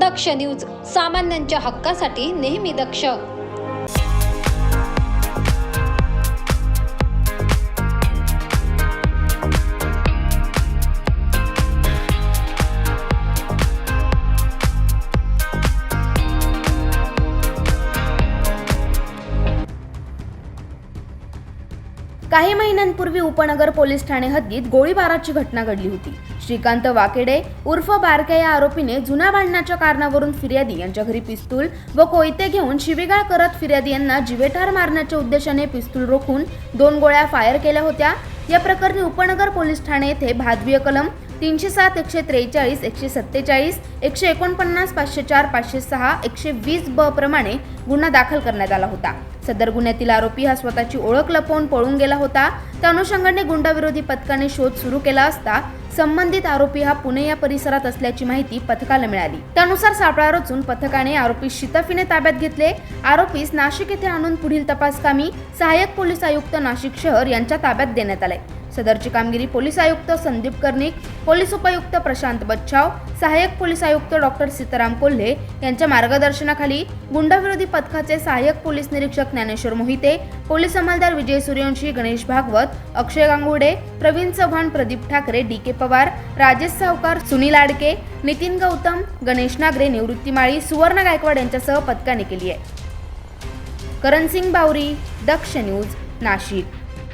दक्ष news, सामान्यांच्या हक्कासाठी नेहमी दक्ष. काही महिन्यांपूर्वी उपनगर पोलीस ठाणे हद्दीत गोळीबाराची घटना घडली होती. श्रीकांत वाकेडे उर्फ बारक्या या आरोपीने जुन्या भांडणाच्या कारणावरून फिर्यादी यांच्या घरी पिस्तूल व कोयते घेऊन शिवीगाळ करत फिर्यादी यांना जीवेठार मारण्याच्या उद्देशाने पिस्तूल रोखून 2 गोळ्या फायर केल्या होत्या. या प्रकरणी उपनगर पोलीस ठाणे येथे भादवीय कलम 307, 143, 147, 149, 504, 506, 120 ब प्रमाणे गुन्हा दाखल करण्यात आला होता. सदर गुन्ह्यातील आरोपी हा स्वतःची ओळख लपवून पळून गेला होता. त्या अनुषंगाने गुंडाविरोधी पथकाने शोध सुरू केला असता संबंधित आरोपी हा पुणे या परिसरात असल्याची माहिती पथकाला मिळाली. त्यानुसार सापळा रचून पथकाने आरोपी शिताफीने ताब्यात घेतले. आरोपीस नाशिक येथे आणून पुढील तपासकामी सहाय्यक पोलीस आयुक्त नाशिक शहर यांच्या ताब्यात देण्यात आले. सदरची कामगिरी पोलीस आयुक्त संदीप कर्णिक, पोलीस उपायुक्त प्रशांत बच्छाव, सहाय्यक पोलीस आयुक्त डॉक्टर सीताराम कोल्हे यांच्या मार्गदर्शनाखाली गुंडाविरोधी पथकाचे सहाय्यक पोलीस निरीक्षक ज्ञानेश्वर मोहिते, पोलीस अंमलदार विजय सूर्यवंशी, गणेश भागवत, अक्षय गांगुर्डे, प्रवीण चव्हाण, प्रदीप ठाकरे, डी.के. पवार, राजेश सावकार, सुनील आडके, नितीन गौतम, गणेश नागरे, निवृत्ती माळी, सुवर्ण गायकवाड यांच्यासह पथकाने केली आहे. करणसिंग बावरी, दक्ष न्यूज, नाशिक.